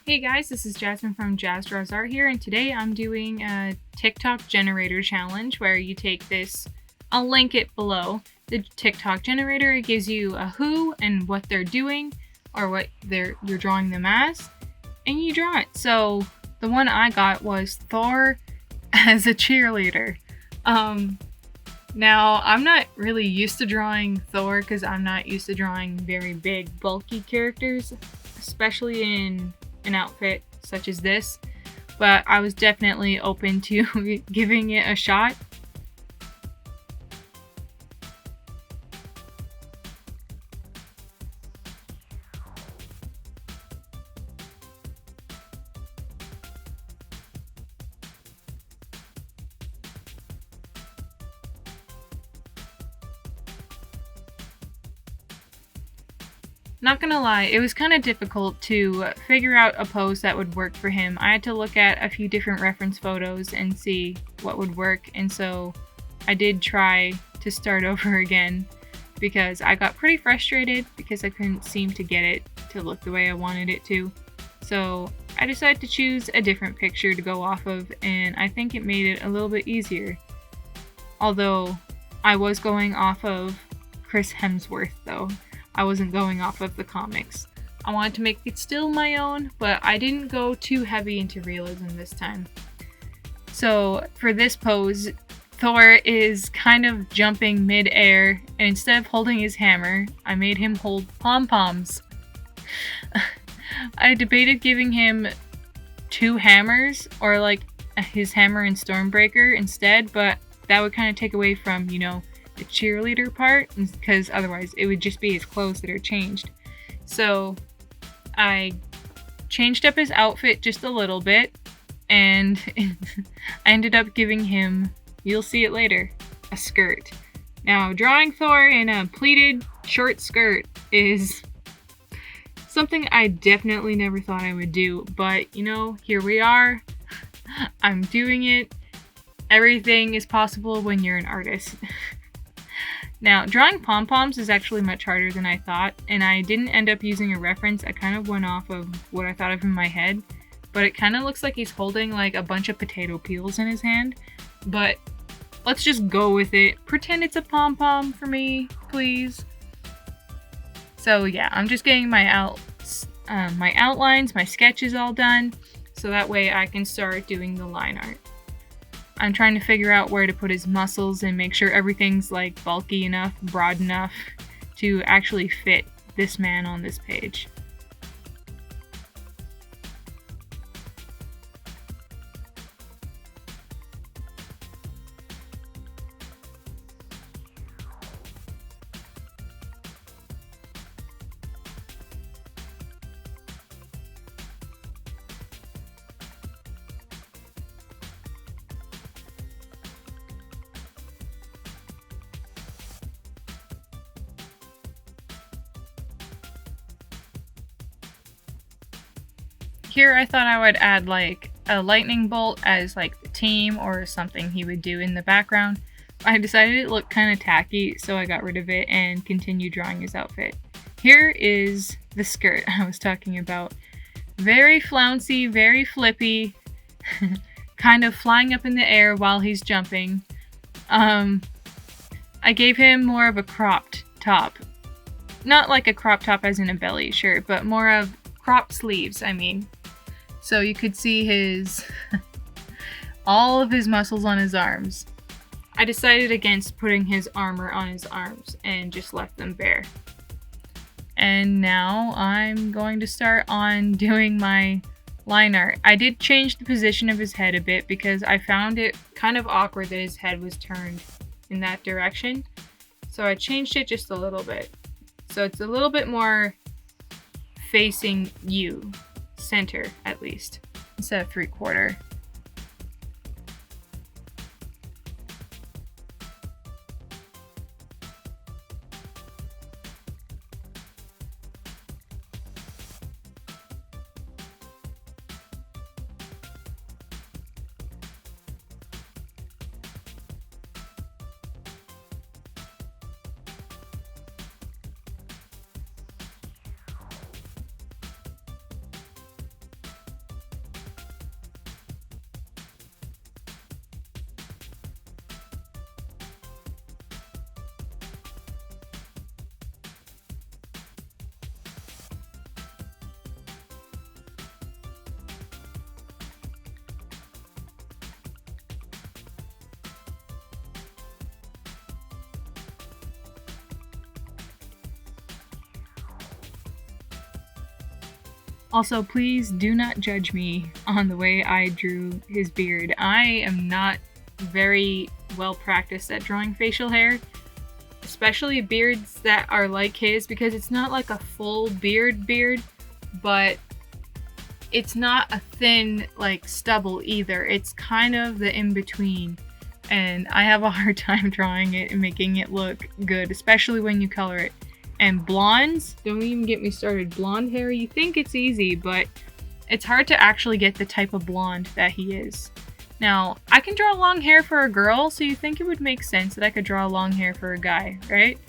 Hey guys, this is Jasmine from Jazz Draws Art here, and today I'm doing a TikTok generator challenge where you take this, I'll link it below, the TikTok generator. It gives you a who and what they're doing or what you're drawing them as, and you draw it. So the one I got was Thor as a cheerleader. Now I'm not really used to drawing Thor because I'm not used to drawing very big, bulky characters, especially in an outfit such as this, but I was definitely open to giving it a shot. Not gonna lie, it was kind of difficult to figure out a pose that would work for him. I had to look at a few different reference photos and see what would work, and so I did try to start over again because I got pretty frustrated because I couldn't seem to get it to look the way I wanted it to. So I decided to choose a different picture to go off of, and I think it made it a little bit easier. Although I was going off of Chris Hemsworth though. I wasn't going off of the comics. I wanted to make it still my own, but I didn't go too heavy into realism this time. So for this pose, Thor is kind of jumping mid-air, and instead of holding his hammer, I made him hold pom-poms. I debated giving him two hammers, or like his hammer and Stormbreaker instead, but that would kind of take away from, you know, the cheerleader part, because otherwise it would just be his clothes that are changed. So I changed up his outfit just a little bit, and I ended up giving him, you'll see it later, a skirt. Now, drawing Thor in a pleated short skirt is something I definitely never thought I would do, but you know, here we are. I'm doing it. Everything is possible when you're an artist. Now, drawing pom-poms is actually much harder than I thought, and I didn't end up using a reference. I kind of went off of what I thought of in my head, but it kind of looks like he's holding like a bunch of potato peels in his hand, but let's just go with it. Pretend it's a pom-pom for me, please. So yeah, I'm just getting my outlines, my sketches all done, so that way I can start doing the line art. I'm trying to figure out where to put his muscles and make sure everything's like bulky enough, broad enough to actually fit this man on this page. Here I thought I would add like a lightning bolt as like the team or something he would do in the background. I decided it looked kind of tacky, so I got rid of it and continued drawing his outfit. Here is the skirt I was talking about. Very flouncy, very flippy, kind of flying up in the air while he's jumping. I gave him more of a cropped top. Not like a crop top as in a belly shirt, but more of cropped sleeves, I mean. So you could see his all of his muscles on his arms. I decided against putting his armor on his arms and just left them bare. And now I'm going to start on doing my line art. I did change the position of his head a bit because I found it kind of awkward that his head was turned in that direction. So I changed it just a little bit. So it's a little bit more facing you, center at least, instead of 3/4. Also, please do not judge me on the way I drew his beard. I am not very well practiced at drawing facial hair, especially beards that are like his, because it's not like a full beard, but it's not a thin like stubble either. It's kind of the in-between, and I have a hard time drawing it and making it look good, especially when you color it. And blondes, don't even get me started. Blonde hair, you think it's easy, but it's hard to actually get the type of blonde that he is. Now, I can draw long hair for a girl, so you think it would make sense that I could draw long hair for a guy, right?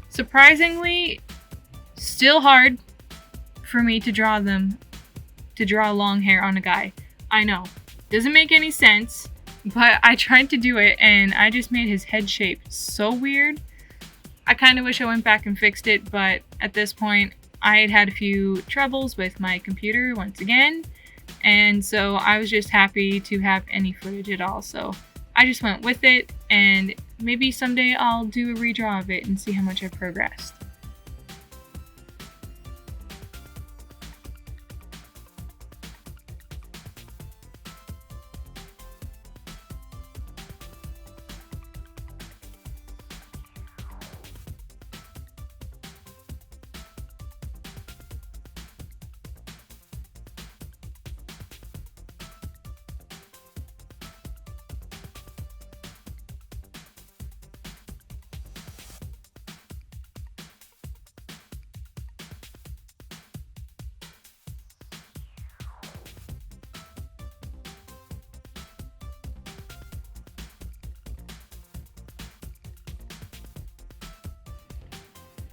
Surprisingly, still hard for me to draw long hair on a guy. I know, doesn't make any sense, but I tried to do it and I just made his head shape so weird. I kind of wish I went back and fixed it, but at this point, I had had a few troubles with my computer once again, and so I was just happy to have any footage at all. So I just went with it, and maybe someday I'll do a redraw of it and see how much I've progressed.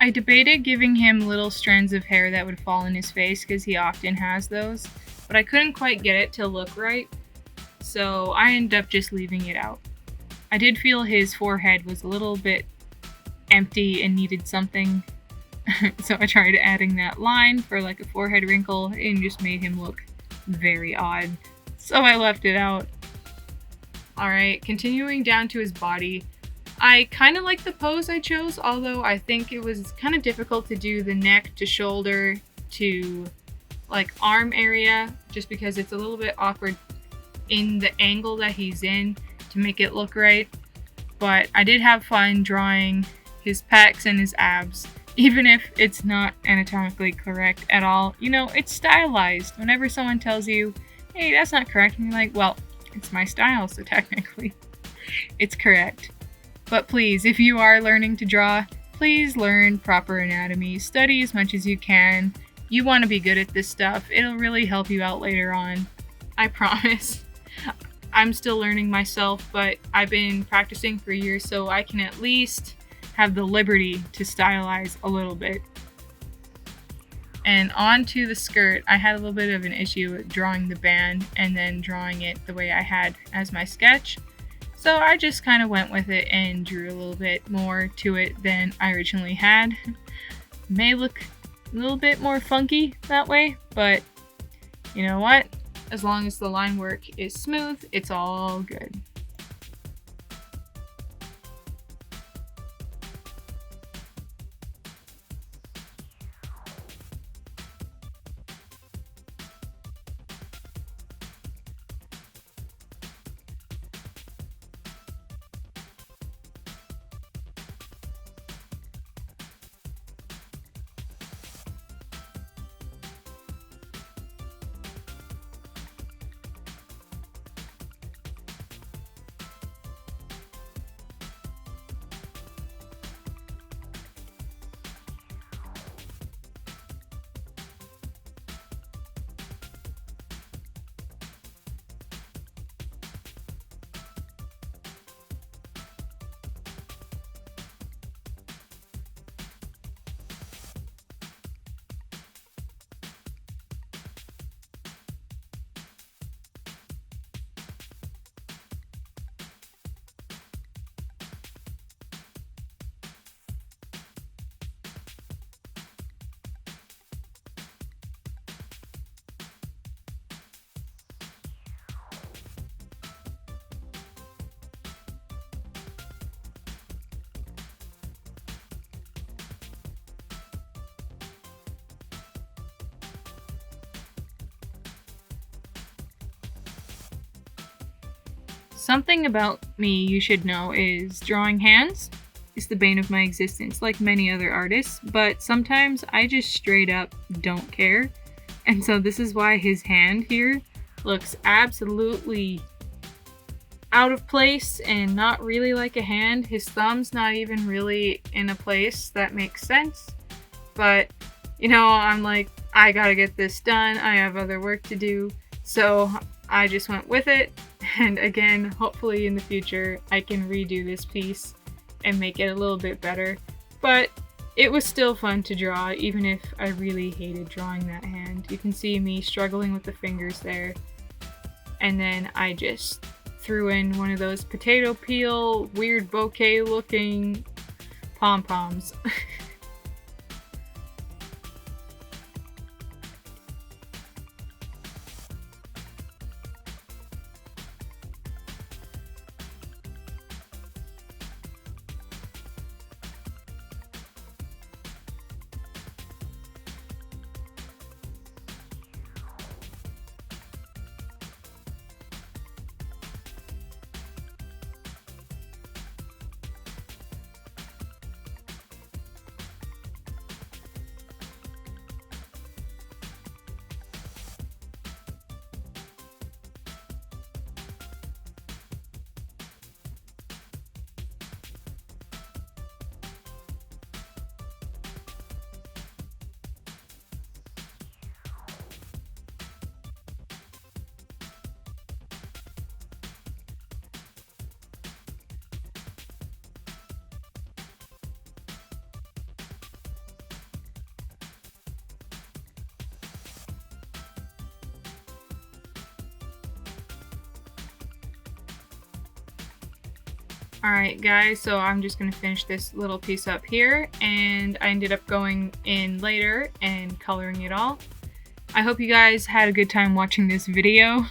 I debated giving him little strands of hair that would fall in his face because he often has those, but I couldn't quite get it to look right, so I ended up just leaving it out. I did feel his forehead was a little bit empty and needed something, so I tried adding that line for like a forehead wrinkle and just made him look very odd, so I left it out. Alright, continuing down to his body. I kind of like the pose I chose, although I think it was kind of difficult to do the neck to shoulder to like arm area, just because it's a little bit awkward in the angle that he's in to make it look right. But I did have fun drawing his pecs and his abs, even if it's not anatomically correct at all. You know, it's stylized. Whenever someone tells you, hey, that's not correct, and you're like, well, it's my style, so technically it's correct. But please, if you are learning to draw, please learn proper anatomy. Study as much as you can. You want to be good at this stuff. It'll really help you out later on. I promise. I'm still learning myself, but I've been practicing for years, so I can at least have the liberty to stylize a little bit. And on to the skirt, I had a little bit of an issue with drawing the band and then drawing it the way I had as my sketch. So I just kind of went with it and drew a little bit more to it than I originally had. May look a little bit more funky that way, but you know what? As long as the line work is smooth, it's all good. Something about me you should know is drawing hands is the bane of my existence, like many other artists, but sometimes I just straight up don't care. And so this is why his hand here looks absolutely out of place and not really like a hand. His thumb's not even really in a place that makes sense. But, you know, I'm like, I gotta get this done. I have other work to do. So I just went with it. And again, hopefully in the future, I can redo this piece and make it a little bit better. But it was still fun to draw, even if I really hated drawing that hand. You can see me struggling with the fingers there. And then I just threw in one of those potato peel, weird bouquet looking pom-poms. Alright guys, so I'm just going to finish this little piece up here, and I ended up going in later and coloring it all. I hope you guys had a good time watching this video.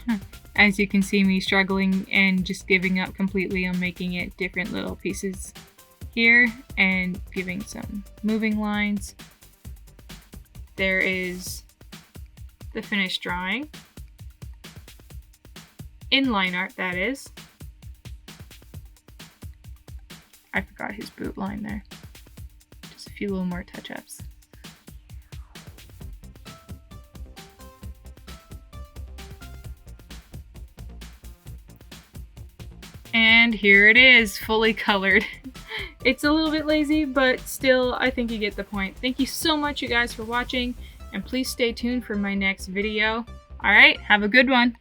As you can see me struggling and just giving up completely on making it different little pieces here and giving some moving lines. There is the finished drawing. In line art, that is. I forgot his boot line there. Just a few little more touch-ups. And here it is, fully colored. It's a little bit lazy, but still, I think you get the point. Thank you so much, you guys, for watching, and please stay tuned for my next video. Alright, have a good one!